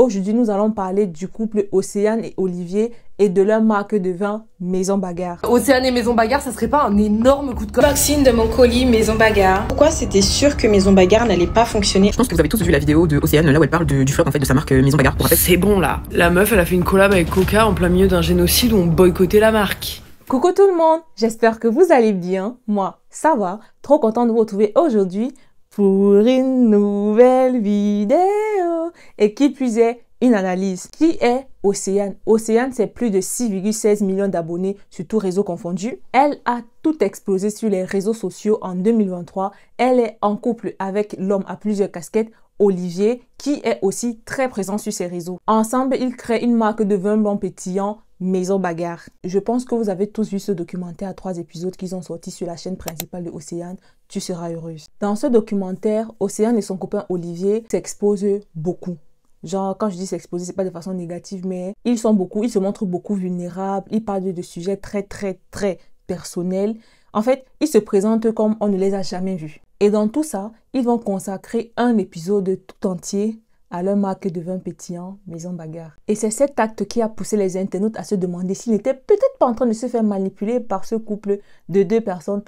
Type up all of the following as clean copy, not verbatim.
Aujourd'hui, nous allons parler du couple Océane et Olivier et de leur marque de vin Maison Bagarre. Océane et Maison Bagarre, ça serait pas un énorme coup de com'? Maxine de mon colis Maison Bagarre. Pourquoi c'était sûr que Maison Bagarre n'allait pas fonctionner? Je pense que vous avez tous vu la vidéo de Océane là où elle parle du flop en fait de sa marque Maison Bagarre. Pour rappel, c'est bon là. La meuf, elle a fait une collab avec Coca en plein milieu d'un génocide où on boycottait la marque. Coucou tout le monde, j'espère que vous allez bien. Moi, ça va. Trop content de vous retrouver aujourd'hui pour une nouvelle vidéo. Et qui plus est, une analyse. Qui est Océane? Océane, c'est plus de 6,16 millions d'abonnés sur tous réseaux confondus. Elle a tout explosé sur les réseaux sociaux en 2023. Elle est en couple avec l'homme à plusieurs casquettes, Olivier, qui est aussi très présent sur ses réseaux. Ensemble, ils créent une marque de vin blanc pétillant, Maison Bagarre. Je pense que vous avez tous vu ce documentaire à 3 épisodes qu'ils ont sortis sur la chaîne principale de Océane, Tu seras heureuse. Dans ce documentaire, Océane et son copain Olivier s'exposent beaucoup. Genre, quand je dis s'exposer, c'est pas de façon négative, mais ils se montrent beaucoup vulnérables, ils parlent de sujets très personnels. En fait, ils se présentent comme on ne les a jamais vus. Et dans tout ça, ils vont consacrer un épisode tout entier à leur marque de vin pétillant, Maison Bagarre. Et c'est cet acte qui a poussé les internautes à se demander s'ils n'étaient peut-être pas en train de se faire manipuler par ce couple de deux personnes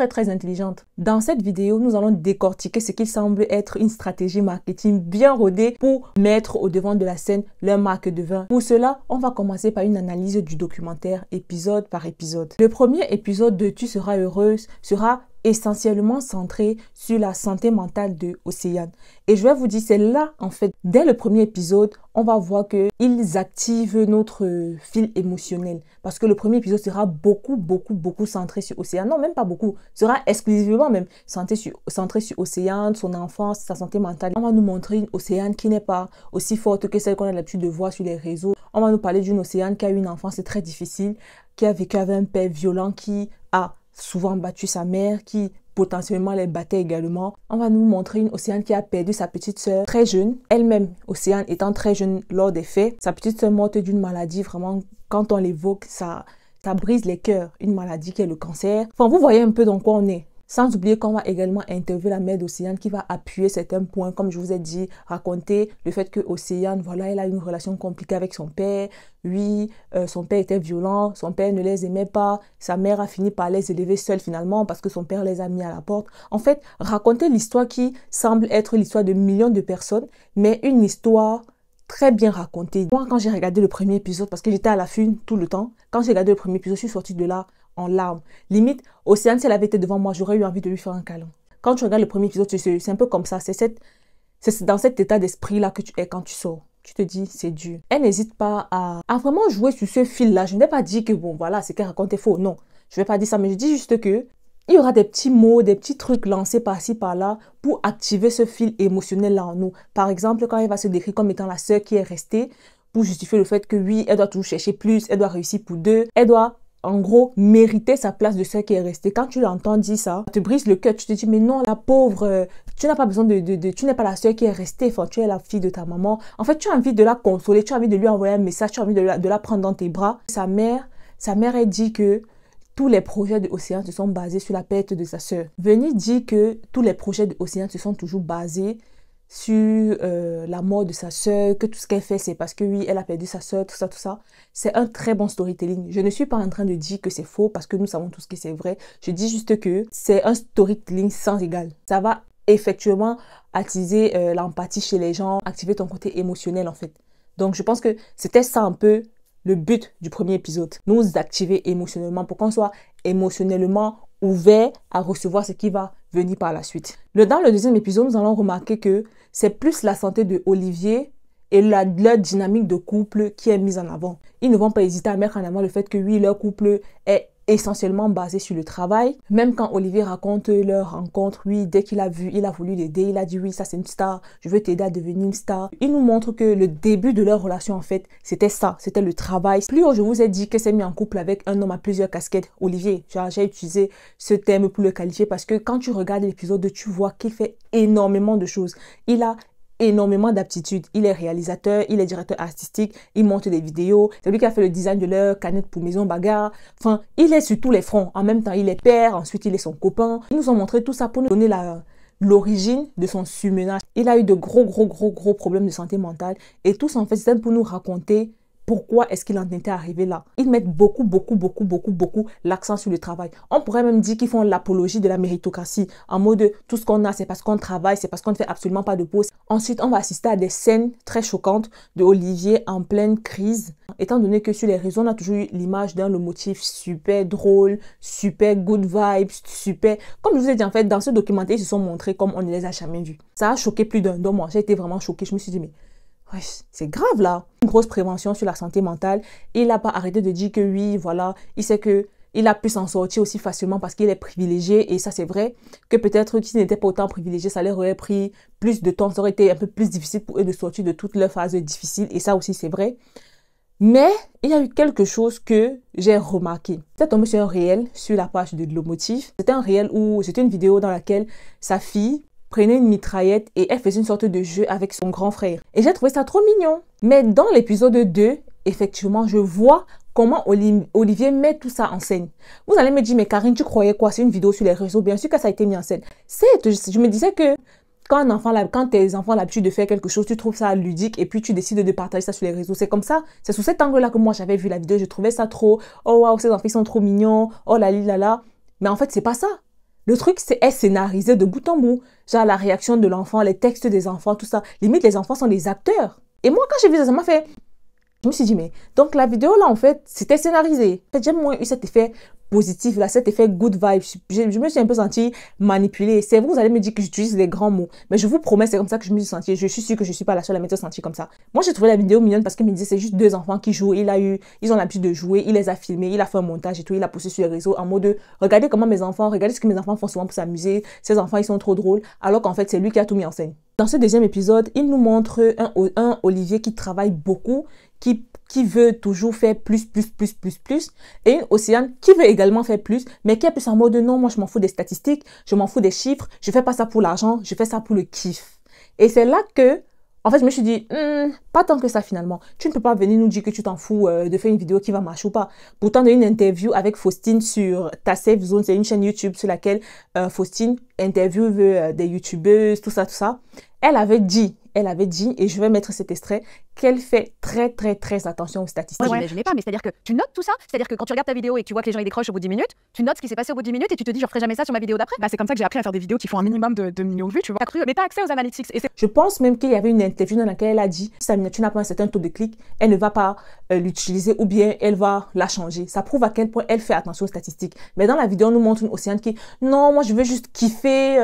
très intelligentes. Dans cette vidéo, nous allons décortiquer ce qui semble être une stratégie marketing bien rodée pour mettre au devant de la scène leur marque de vin. Pour cela, on va commencer par une analyse du documentaire épisode par épisode. Le premier épisode de Tu seras heureuse sera essentiellement centré sur la santé mentale de Océane. Et je vais vous dire, c'est là, en fait, dès le premier épisode, on va voir qu'ils activent notre fil émotionnel. Parce que le premier épisode sera beaucoup centré sur Océane. Non, même pas beaucoup. Sera exclusivement même centré sur Océane, son enfance, sa santé mentale. On va nous montrer une Océane qui n'est pas aussi forte que celle qu'on a l'habitude de voir sur les réseaux. On va nous parler d'une Océane qui a eu une enfance très difficile, qui a vécu avec un père violent, qui a souvent battu sa mère, qui potentiellement les battait également. On va nous montrer une Océane qui a perdu sa petite sœur très jeune. Elle-même, Océane, étant très jeune lors des faits. Sa petite sœur morte d'une maladie, vraiment, quand on l'évoque, ça brise les cœurs. Une maladie qui est le cancer. Enfin, vous voyez un peu dans quoi on est. Sans oublier qu'on va également interviewer la mère d'Océane qui va appuyer certains points, comme je vous ai dit, raconter le fait que Océane, voilà, elle a une relation compliquée avec son père. Oui, son père était violent, son père ne les aimait pas, sa mère a fini par les élever seule finalement parce que son père les a mis à la porte. En fait, raconter l'histoire qui semble être l'histoire de millions de personnes, mais une histoire très bien racontée. Moi, quand j'ai regardé le premier épisode, parce que j'étais à l'affût tout le temps, quand j'ai regardé le premier épisode, je suis sortie de là en larmes. Limite, Océane, si elle avait été devant moi, j'aurais eu envie de lui faire un câlin. Quand tu regardes le premier épisode, c'est un peu comme ça. C'est dans cet état d'esprit-là que tu es quand tu sors. Tu te dis, c'est dur. Elle n'hésite pas à vraiment jouer sur ce fil-là. Je n'ai pas dit que, bon, voilà, ce qu'elle raconte est faux. Non, je ne vais pas dire ça, mais je dis juste que il y aura des petits mots, des petits trucs lancés par-ci, par-là pour activer ce fil émotionnel-là en nous. Par exemple, quand elle va se décrire comme étant la sœur qui est restée, pour justifier le fait que oui, elle doit toujours chercher plus, elle doit réussir pour deux, elle doit en gros, mériter sa place de celle qui est restée. Quand tu l'entends dire ça, ça te brise le cœur. Tu te dis, mais non, la pauvre, tu n'as pas besoin tu n'es pas la sœur qui est restée. Enfin, tu es la fille de ta maman. En fait, tu as envie de la consoler, tu as envie de lui envoyer un message, tu as envie de la prendre dans tes bras. Sa mère, elle dit que tous les projets de Océane se sont basés sur la perte de sa sœur. Venir dire que tous les projets de Océane se sont toujours basés sur la mort de sa sœur, que tout ce qu'elle fait c'est parce que oui, elle a perdu sa sœur, tout ça. C'est un très bon storytelling. Je ne suis pas en train de dire que c'est faux parce que nous savons tous que c'est vrai. Je dis juste que c'est un storytelling sans égal. Ça va effectivement attiser l'empathie chez les gens, activer ton côté émotionnel en fait. Donc je pense que c'était ça un peu le but du premier épisode. Nous activer émotionnellement pour qu'on soit émotionnellement ouvert à recevoir ce qui va venir par la suite. Dans le deuxième épisode, nous allons remarquer que c'est plus la santé de Olivier et leur dynamique de couple qui est mise en avant. Ils ne vont pas hésiter à mettre en avant le fait que oui, leur couple est essentiellement basé sur le travail. Même quand Olivier raconte leur rencontre, oui, dès qu'il a vu, il a voulu l'aider, il a dit oui, ça c'est une star, je veux t'aider à devenir une star. Il nous montre que le début de leur relation en fait, c'était ça, c'était le travail. Plus haut, je vous ai dit qu'elle s'est mise en couple avec un homme à plusieurs casquettes, Olivier. J'ai utilisé ce terme pour le qualifier parce que quand tu regardes l'épisode, tu vois qu'il fait énormément de choses. Il a énormément d'aptitudes. Il est réalisateur, il est directeur artistique, il monte des vidéos. C'est lui qui a fait le design de leur canette pour Maison Bagarre. Enfin, il est sur tous les fronts. En même temps, il est père, ensuite il est son copain. Ils nous ont montré tout ça pour nous donner l'origine de son surmenage. Il a eu de gros problèmes de santé mentale. Et tout ça, en fait, c'est pour nous raconter pourquoi est-ce qu'il en était arrivé là. Ils mettent beaucoup l'accent sur le travail. On pourrait même dire qu'ils font l'apologie de la méritocratie. En mode, de, tout ce qu'on a, c'est parce qu'on travaille, c'est parce qu'on ne fait absolument pas de pause. Ensuite, on va assister à des scènes très choquantes de Olivier en pleine crise. Étant donné que sur les réseaux, on a toujours eu l'image d'un lomotif super drôle, super good vibes, super... Comme je vous ai dit, en fait, dans ce documentaire, ils se sont montrés comme on ne les a jamais vus. Ça a choqué plus d'un. Donc moi, j'ai été vraiment choquée. Je me suis dit, mais... ouais, c'est grave là. Une grosse prévention sur la santé mentale. Il n'a pas arrêté de dire que oui, voilà, il sait que il a pu s'en sortir aussi facilement parce qu'il est privilégié. Et ça, c'est vrai que peut-être s'il n'était pas autant privilégié, ça leur aurait pris plus de temps. Ça aurait été un peu plus difficile pour eux de sortir de toutes leurs phases difficiles. Et ça aussi, c'est vrai. Mais il y a eu quelque chose que j'ai remarqué. J'étais tombée sur un réel sur la page de Lomotif. C'était un réel où c'était une vidéo dans laquelle sa fille prenait une mitraillette et elle faisait une sorte de jeu avec son grand frère. Et j'ai trouvé ça trop mignon. Mais dans l'épisode 2, effectivement, je vois comment Olivier met tout ça en scène. Vous allez me dire, mais Karine, tu croyais quoi? C'est une vidéo sur les réseaux. Bien sûr que ça a été mis en scène. Je me disais que quand tes enfants ont l'habitude de faire quelque chose, tu trouves ça ludique et puis tu décides de partager ça sur les réseaux. C'est comme ça. C'est sous cet angle-là que moi, j'avais vu la vidéo. Je trouvais ça trop, oh waouh, ces enfants ils sont trop mignons, oh là là là. Mais en fait, c'est pas ça. Le truc, est scénarisé de bout en bout. Genre la réaction de l'enfant, les textes des enfants, tout ça. Limite, les enfants sont des acteurs. Et moi, quand j'ai vu ça, ça m'a fait... Je me suis dit, mais... Donc, la vidéo, là, en fait, c'était scénarisé. En fait, j'ai moins eu cet effet positif, là, cet effet good vibe. Je me suis un peu sentie manipulée. C'est vous allez me dire que j'utilise des grands mots. Mais je vous promets, c'est comme ça que je me suis sentie. Je suis sûre que je ne suis pas la seule à m'être sentie comme ça. Moi, j'ai trouvé la vidéo mignonne parce qu'il me disait, c'est juste deux enfants qui jouent. Ils ont l'habitude de jouer. Il les a filmés. Il a fait un montage et tout. Il a posté sur les réseaux en mode de, regardez comment mes enfants, regardez ce que mes enfants font souvent pour s'amuser. Ces enfants, ils sont trop drôles. Alors qu'en fait, c'est lui qui a tout mis en scène. Dans ce deuxième épisode, il nous montre un Olivier qui travaille beaucoup, qui veut toujours faire plus, et une Océane qui veut également faire plus, mais qui est plus en mode non, moi je m'en fous des statistiques, je m'en fous des chiffres, je fais pas ça pour l'argent, je fais ça pour le kiff. Et c'est là que, en fait, je me suis dit, pas tant que ça finalement. Tu ne peux pas venir nous dire que tu t'en fous de faire une vidéo qui va marcher ou pas. Pourtant, il y a une interview avec Faustine sur Ta Safe Zone, c'est une chaîne YouTube sur laquelle Faustine interviewe des youtubeuses, tout ça. Elle avait dit, et je vais mettre cet extrait, qu'elle fait très attention aux statistiques. Moi, je n'ai pas, mais c'est-à-dire que tu notes tout ça. C'est-à-dire que quand tu regardes ta vidéo et que tu vois que les gens ils décrochent au bout de 10 minutes, tu notes ce qui s'est passé au bout de 10 minutes et tu te dis, je ferai jamais ça sur ma vidéo d'après. Bah, c'est comme ça que j'ai appris à faire des vidéos qui font un minimum de millions de vues, tu vois. Mais t'as accès aux analytics. Et je pense même qu'il y avait une interview dans laquelle elle a dit, si sa miniature n'a pas un certain taux de clics, elle ne va pas l'utiliser ou bien elle va la changer. Ça prouve à quel point elle fait attention aux statistiques. Mais dans la vidéo, on nous montre une Océane qui, non, moi je veux juste kiffer,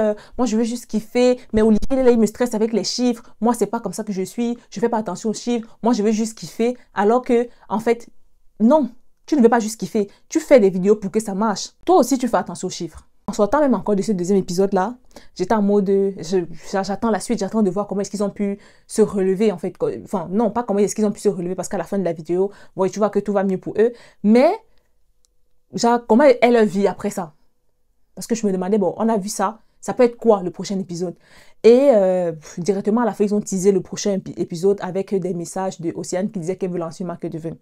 mais Olivier, là, il me stresse avec les chiffres. Moi, c'est pas comme ça que je suis. Je fais pas attention aux chiffres. Moi, je veux juste kiffer. Alors que, en fait, non, tu ne veux pas juste kiffer. Tu fais des vidéos pour que ça marche. Toi aussi, tu fais attention aux chiffres. En sortant même encore de ce deuxième épisode-là, j'étais en mode, j'attends la suite, j'attends de voir comment est-ce qu'ils ont pu se relever, en fait. Enfin, non, pas comment est-ce qu'ils ont pu se relever, parce qu'à la fin de la vidéo, ouais, tu vois que tout va mieux pour eux. Mais, genre, comment est leur vie après ça? Parce que je me demandais, bon, on a vu ça. Ça peut être quoi le prochain épisode? Et directement à la fin, ils ont teasé le prochain épisode avec des messages de Océane qui disait qu'elle veut lancer une marque de vin.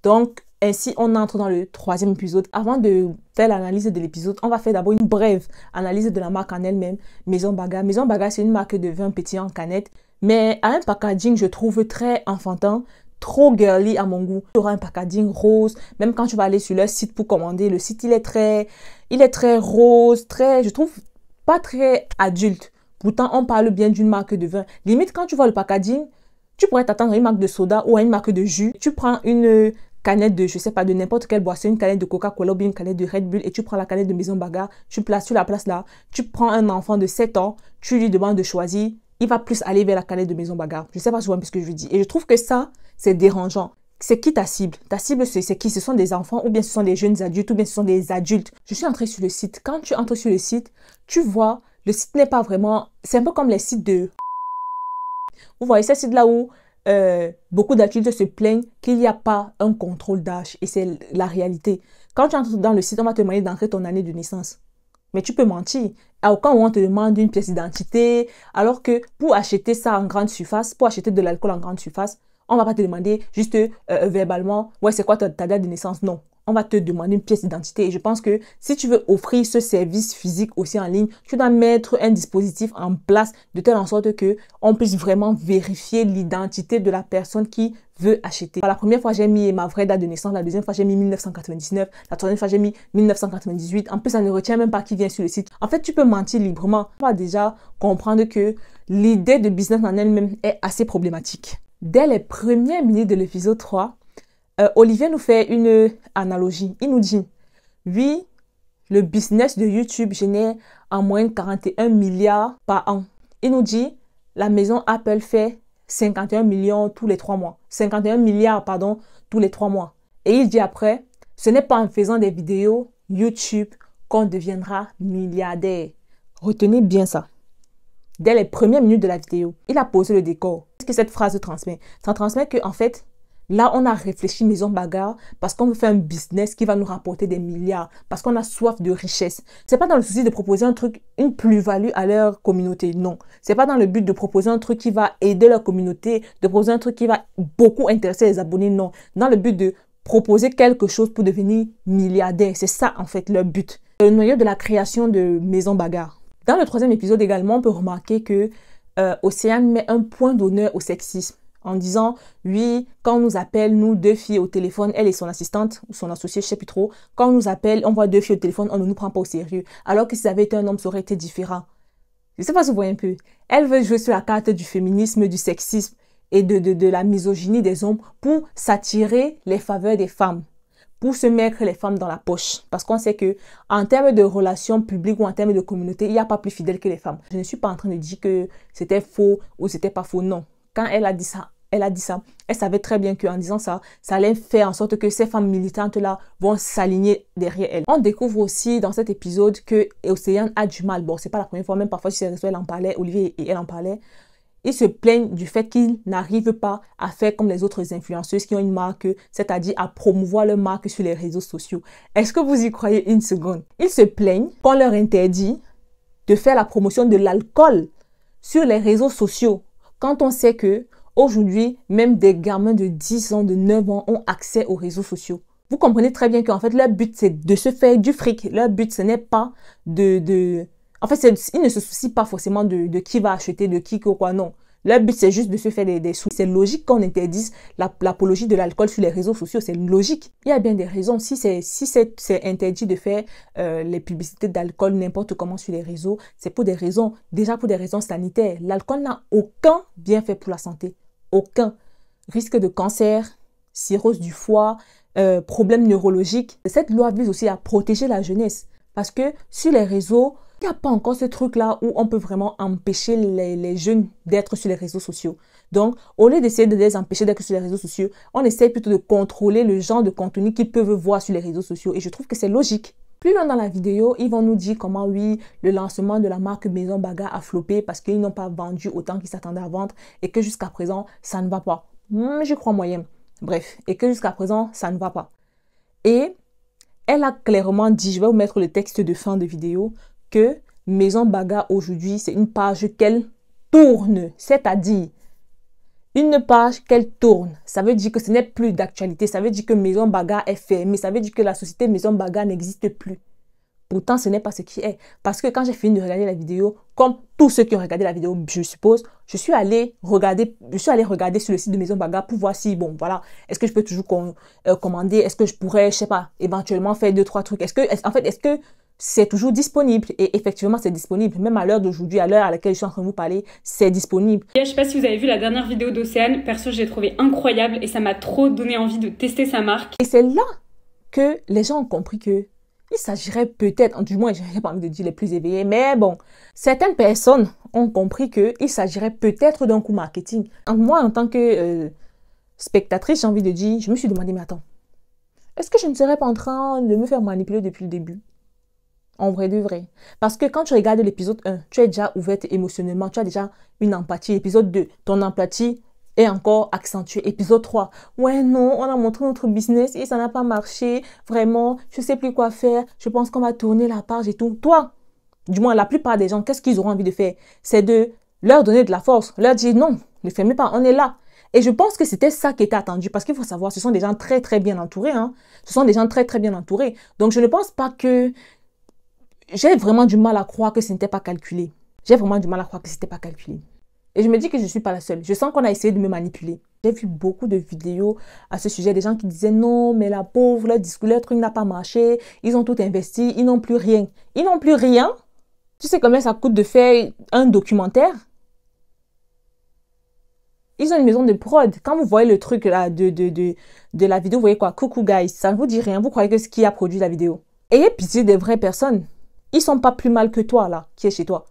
Donc, ainsi, on entre dans le troisième épisode. Avant de faire l'analyse de l'épisode, on va faire d'abord une brève analyse de la marque en elle-même, Maison Baga. Maison Baga, c'est une marque de vin pétillant en canette, mais à un packaging, je trouve très enfantin, trop girly à mon goût. Il y aura un packaging rose, même quand tu vas aller sur leur site pour commander, le site, il est très rose, je trouve pas très adulte. Pourtant, on parle bien d'une marque de vin. Limite, quand tu vois le packaging, tu pourrais t'attendre à une marque de soda ou à une marque de jus. Tu prends une canette de, je sais pas, de n'importe quelle boisson, une canette de Coca-Cola ou bien une canette de Red Bull et tu prends la canette de Maison Baga, tu la places là. Tu prends un enfant de 7 ans, tu lui demandes de choisir, il va plus aller vers la canette de Maison Baga. Je sais pas souvent ce que je veux dire. Et je trouve que ça, c'est dérangeant. C'est qui ta cible? Ta cible, c'est qui? Ce sont des enfants ou bien ce sont des jeunes adultes ou bien ce sont des adultes? Je suis entrée sur le site. Quand tu entres sur le site, tu vois, le site n'est pas vraiment... C'est un peu comme les sites de... Vous voyez, ces sites-là où beaucoup d'adultes se plaignent qu'il n'y a pas un contrôle d'âge. Et c'est la réalité. Quand tu entres dans le site, on va te demander d'entrer ton année de naissance. Mais tu peux mentir. À aucun moment, on te demande une pièce d'identité. Alors que pour acheter ça en grande surface, pour acheter de l'alcool en grande surface, on ne va pas te demander juste verbalement, ouais, c'est quoi ta date de naissance? Non. on va te demander une pièce d'identité. Et je pense que si tu veux offrir ce service physique aussi en ligne, tu dois mettre un dispositif en place de telle en sorte que on puisse vraiment vérifier l'identité de la personne qui veut acheter. La première fois, j'ai mis ma vraie date de naissance. La deuxième fois, j'ai mis 1999. La troisième fois, j'ai mis 1998. En plus, ça ne retient même pas qui vient sur le site. En fait, tu peux mentir librement. On va déjà comprendre que l'idée de business en elle-même est assez problématique. Dès les premières minutes de l'épisode 3, Olivier nous fait une analogie. Il nous dit, oui, le business de YouTube génère en moyenne 41 milliards par an. Il nous dit, la maison Apple fait 51 millions tous les 3 mois. 51 milliards, pardon, tous les 3 mois. Et il dit après, ce n'est pas en faisant des vidéos YouTube qu'on deviendra milliardaire. Retenez bien ça. Dès les premières minutes de la vidéo, il a posé le décor. Qu'est-ce que cette phrase transmet? Ça transmet qu'en fait, là, on a réfléchi Maison Bagarre parce qu'on veut faire un business qui va nous rapporter des milliards, parce qu'on a soif de richesse. C'est pas dans le souci de proposer un truc, une plus-value à leur communauté, non. C'est pas dans le but de proposer un truc qui va aider leur communauté, de proposer un truc qui va beaucoup intéresser les abonnés, non. Dans le but de proposer quelque chose pour devenir milliardaire. C'est ça, en fait, leur but. Le noyau de la création de Maison Bagarre. Dans le troisième épisode également, on peut remarquer que Océane met un point d'honneur au sexisme. En disant, oui, quand on nous appelle, nous, 2 filles au téléphone, elle et son assistante, ou son associé, je ne sais plus trop, quand on nous appelle, on voit 2 filles au téléphone, on ne nous prend pas au sérieux. Alors que si ça avait été un homme, ça aurait été différent. Je ne sais pas si vous voyez un peu. Elle veut jouer sur la carte du féminisme, du sexisme et de la misogynie des hommes pour s'attirer les faveurs des femmes, pour se mettre les femmes dans la poche. Parce qu'on sait que en termes de relations publiques ou en termes de communauté, il n'y a pas plus fidèle que les femmes. Je ne suis pas en train de dire que c'était faux ou c'était pas faux, non. Quand elle a dit ça, elle savait très bien qu'en disant ça, ça allait faire en sorte que ces femmes militantes-là vont s'aligner derrière elle. On découvre aussi dans cet épisode que Océane a du mal. Bon, c'est pas la première fois, même parfois sur ses réseaux, elle en parlait, Olivier et elle en parlaient. Ils se plaignent du fait qu'ils n'arrivent pas à faire comme les autres influenceuses qui ont une marque, c'est-à-dire à promouvoir leur marque sur les réseaux sociaux. Est-ce que vous y croyez une seconde? Ils se plaignent qu'on leur interdit de faire la promotion de l'alcool sur les réseaux sociaux. Quand on sait que aujourd'hui, même des gamins de 10 ans, de 9 ans ont accès aux réseaux sociaux. Vous comprenez très bien qu'en fait, leur but, c'est de se faire du fric. Leur but, ce n'est pas En fait, ils ne se soucient pas forcément de qui va acheter, de qui ou quoi, non. Leur but, c'est juste de se faire des sous. C'est logique qu'on interdise l'apologie de l'alcool sur les réseaux sociaux. C'est logique. Il y a bien des raisons. Si c'est interdit de faire les publicités d'alcool n'importe comment sur les réseaux, c'est pour des raisons, déjà pour des raisons sanitaires. L'alcool n'a aucun bienfait pour la santé. Aucun. Risque de cancer, cirrhose du foie, problèmes neurologiques. Cette loi vise aussi à protéger la jeunesse. Parce que sur les réseaux, il n'y a pas encore ce truc-là où on peut vraiment empêcher les jeunes d'être sur les réseaux sociaux. Donc, au lieu d'essayer de les empêcher d'être sur les réseaux sociaux, on essaie plutôt de contrôler le genre de contenu qu'ils peuvent voir sur les réseaux sociaux. Et je trouve que c'est logique. Plus loin dans la vidéo, ils vont nous dire comment, oui, le lancement de la marque Maison Bagarre a floppé parce qu'ils n'ont pas vendu autant qu'ils s'attendaient à vendre et que jusqu'à présent, ça ne va pas. Je crois moyen. Bref, et que jusqu'à présent, ça ne va pas. Et elle a clairement dit, je vais vous mettre le texte de fin de vidéo, que Maison Bagarre aujourd'hui, c'est une page qu'elle tourne, c'est-à-dire une page qu'elle tourne. Ça veut dire que ce n'est plus d'actualité, ça veut dire que Maison Bagarre est fermée, ça veut dire que la société Maison Bagarre n'existe plus. Pourtant, ce n'est pas ce qui est. Parce que quand j'ai fini de regarder la vidéo, comme tous ceux qui ont regardé la vidéo, je suppose, je suis allée regarder sur le site de Maison Bagarre pour voir si, bon, voilà, est-ce que je peux toujours commander, est-ce que je pourrais, je sais pas, éventuellement faire 2-3 trucs. Est-ce que c'est toujours disponible? Et effectivement, c'est disponible. Même à l'heure d'aujourd'hui, à l'heure à laquelle je suis en train de vous parler, c'est disponible. Je sais pas si vous avez vu la dernière vidéo d'Océane. Perso, je l'ai trouvée incroyable et ça m'a trop donné envie de tester sa marque. Et c'est là que les gens ont compris que il s'agirait peut-être, du moins, je n'ai pas envie de dire les plus éveillés, mais bon, certaines personnes ont compris qu'il s'agirait peut-être d'un coup marketing. Moi, en tant que spectatrice, j'ai envie de dire, je me suis demandé, mais attends, est-ce que je ne serais pas en train de me faire manipuler depuis le début? En vrai de vrai. Parce que quand tu regardes l'épisode 1, tu es déjà ouverte émotionnellement, tu as déjà une empathie. Épisode 2, ton empathie est encore accentuée. Épisode 3, ouais non, on a montré notre business et ça n'a pas marché. Vraiment, je ne sais plus quoi faire. Je pense qu'on va tourner la page et tout. Toi, du moins la plupart des gens, qu'est-ce qu'ils auront envie de faire? C'est de leur donner de la force. Leur dire non, ne fermez pas, on est là. Et je pense que c'était ça qui était attendu. Parce qu'il faut savoir, ce sont des gens très, très bien entourés. Hein. Ce sont des gens très, très bien entourés. Donc, je ne pense pas que... J'ai vraiment du mal à croire que ce n'était pas calculé. J'ai vraiment du mal à croire que ce n'était pas calculé. Et je me dis que je ne suis pas la seule. Je sens qu'on a essayé de me manipuler. J'ai vu beaucoup de vidéos à ce sujet. Des gens qui disaient non, mais la pauvre, leur truc n'a pas marché. Ils ont tout investi. Ils n'ont plus rien. Ils n'ont plus rien. Tu sais combien ça coûte de faire un documentaire? Ils ont une maison de prod. Quand vous voyez le truc là de la vidéo, vous voyez quoi? Coucou guys, ça ne vous dit rien. Vous croyez que ce qui a produit la vidéo? Ayez pitié des vraies personnes. Ils sont pas plus mal que toi là, qui est chez toi.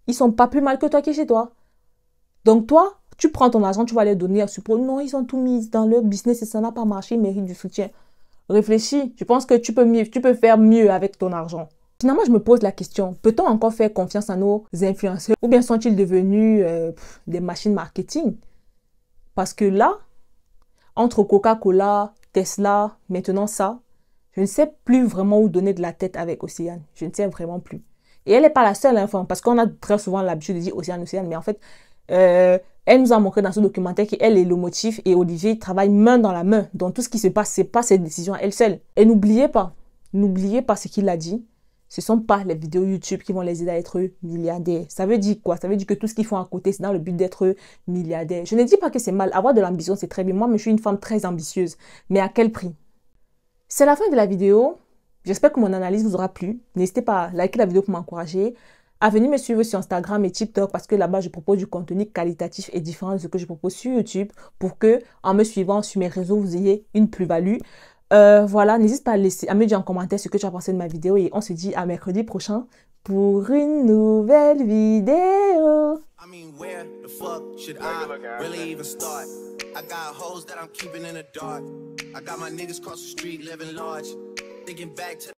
Ils sont pas plus mal que toi qui est chez toi. Donc toi, tu prends ton argent, tu vas les donner à support. Non, ils ont tout mis dans leur business et ça n'a pas marché, ils méritent du soutien. Réfléchis. Je pense que tu peux faire mieux avec ton argent. Finalement, je me pose la question, peut-on encore faire confiance à nos influenceurs ou bien sont-ils devenus des machines marketing? Parce que là, entre Coca-Cola, Tesla, maintenant ça, je ne sais plus vraiment où donner de la tête avec Océane. Je ne sais vraiment plus. Et elle n'est pas la seule, hein, parce qu'on a très souvent l'habitude de dire Océane, mais en fait, elle nous a montré dans ce documentaire qu'elle est le motif et Olivier travaille main dans la main. Donc tout ce qui se passe, ce n'est pas ses décisions elle seule. Et n'oubliez pas ce qu'il a dit. Ce ne sont pas les vidéos YouTube qui vont les aider à être milliardaires. Ça veut dire quoi? Ça veut dire que tout ce qu'ils font à côté, c'est dans le but d'être milliardaire. Je ne dis pas que c'est mal. Avoir de l'ambition, c'est très bien. Moi, je suis une femme très ambitieuse. Mais à quel prix? C'est la fin de la vidéo. J'espère que mon analyse vous aura plu. N'hésitez pas à liker la vidéo pour m'encourager. À venir me suivre sur Instagram et TikTok parce que là-bas, je propose du contenu qualitatif et différent de ce que je propose sur YouTube pour que, en me suivant sur mes réseaux, vous ayez une plus-value. Voilà, n'hésite pas à me dire en commentaire ce que tu as pensé de ma vidéo et on se dit à mercredi prochain pour une nouvelle vidéo. I mean, where the fuck should I really even start? I got hoes that I'm keeping in the dark. I got my niggas cross the street living large. Thinking back to